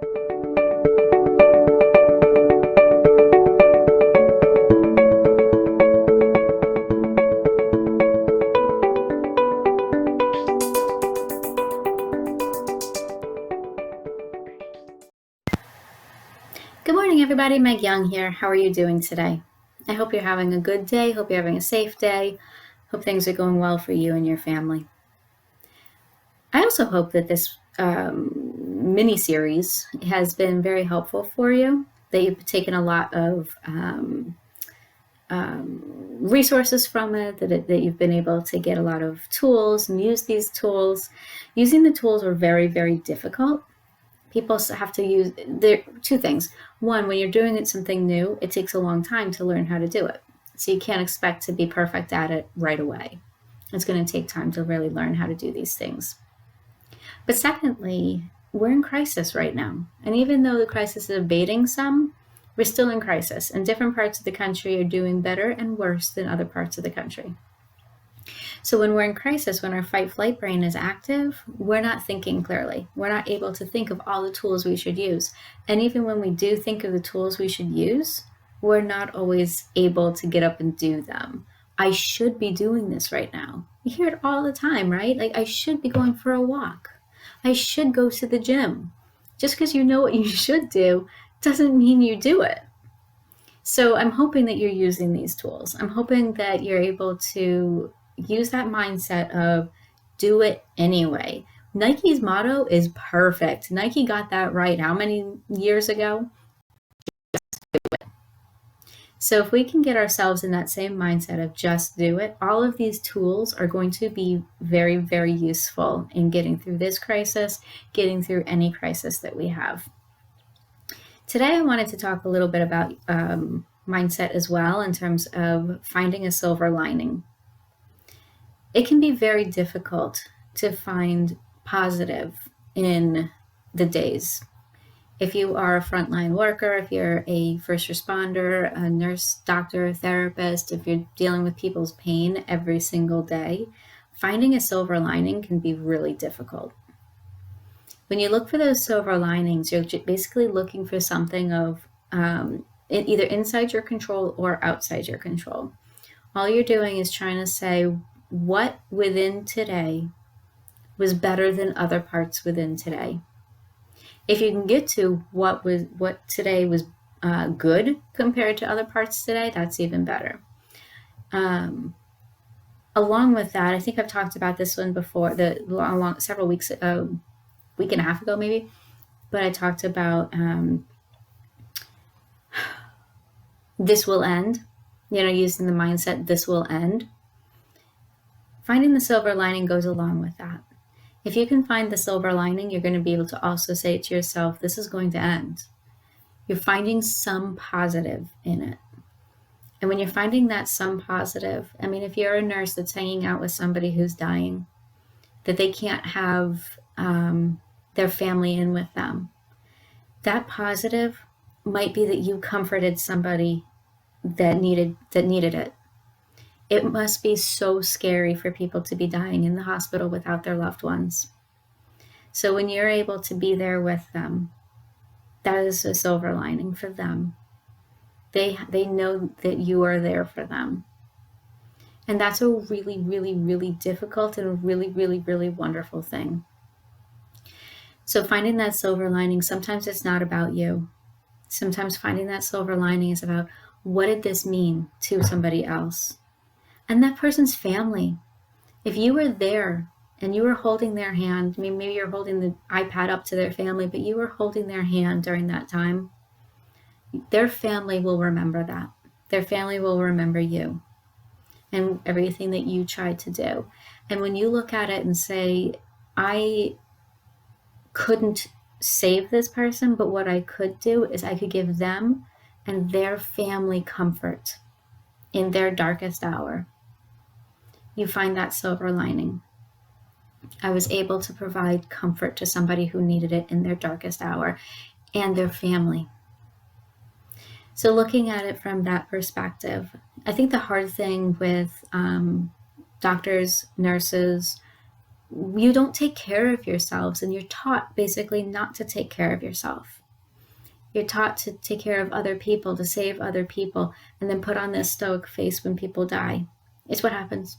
Good morning, everybody. Meg Young here. How are you doing today? I hope you're having a good day. Hope you're having a safe day. Hope things are going well for you and your family. I also hope that this mini series has been very helpful for you, that you've taken a lot of resources from it, that you've been able to get a lot of tools and use these tools. Using the tools are very, very difficult. People have to use two things. One, when you're doing something new, it takes a long time to learn how to do it. So you can't expect to be perfect at it right away. It's going to take time to really learn how to do these things. But secondly, we're in crisis right now. And even though the crisis is abating some, we're still in crisis. And different parts of the country are doing better and worse than other parts of the country. So when we're in crisis, when our fight-flight brain is active, we're not thinking clearly. We're not able to think of all the tools we should use. And even when we do think of the tools we should use, we're not always able to get up and do them. I should be doing this right now. You hear it all the time, right? Like, I should be going for a walk. I should go to the gym. Just because you know what you should do doesn't mean you do it. So I'm hoping that you're using these tools. I'm hoping that you're able to use that mindset of do it anyway. Nike's motto is perfect. Nike got that right how many years ago? So if we can get ourselves in that same mindset of just do it, all of these tools are going to be very, very useful in getting through this crisis, getting through any crisis that we have. Today I wanted to talk a little bit about mindset as well, in terms of finding a silver lining. It can be very difficult to find positive in the days. If you are a frontline worker, if you're a first responder, a nurse, doctor, therapist, if you're dealing with people's pain every single day, finding a silver lining can be really difficult. When you look for those silver linings, you're basically looking for something of either inside your control or outside your control. All you're doing is trying to say what within today was better than other parts within today. If you can get to what today was good compared to other parts today, that's even better. Along with that, I think I've talked about this one before, several weeks ago, week and a half ago maybe, but I talked about this will end, using the mindset this will end. Finding the silver lining goes along with that. If you can find the silver lining, you're going to be able to also say to yourself, this is going to end. You're finding some positive in it. And when you're finding that some positive, if you're a nurse that's hanging out with somebody who's dying, that they can't have their family in with them, that positive might be that you comforted somebody that needed it. It must be so scary for people to be dying in the hospital without their loved ones. So when you're able to be there with them, that is a silver lining for them. They know that you are there for them. And that's a really, really, really difficult and a really, really, really wonderful thing. So finding that silver lining, sometimes it's not about you. Sometimes finding that silver lining is about, what did this mean to somebody else? And that person's family. If you were there and you were holding their hand, maybe you're holding the iPad up to their family, but you were holding their hand during that time, their family will remember that. Their family will remember you and everything that you tried to do. And when you look at it and say, I couldn't save this person, but what I could do is I could give them and their family comfort in their darkest hour. You find that silver lining. I was able to provide comfort to somebody who needed it in their darkest hour and their family. So looking at it from that perspective, I think the hard thing with doctors, nurses, you don't take care of yourselves, and you're taught basically not to take care of yourself. You're taught to take care of other people, to save other people, and then put on this stoic face when people die. It's what happens.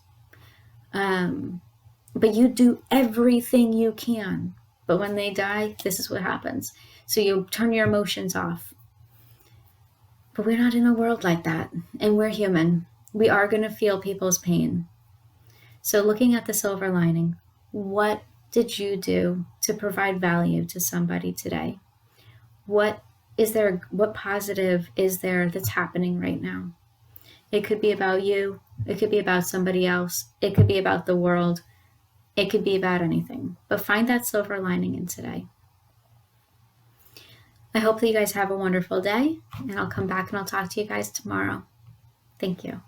But you do everything you can. But when they die, this is what happens. So you turn your emotions off. But we're not in a world like that. And we're human. We are going to feel people's pain. So looking at the silver lining, what did you do to provide value to somebody today? What positive is there that's happening right now? It could be about you. It could be about somebody else. It could be about the world. It could be about anything. But find that silver lining in today. I hope that you guys have a wonderful day, and I'll come back and I'll talk to you guys tomorrow. Thank you.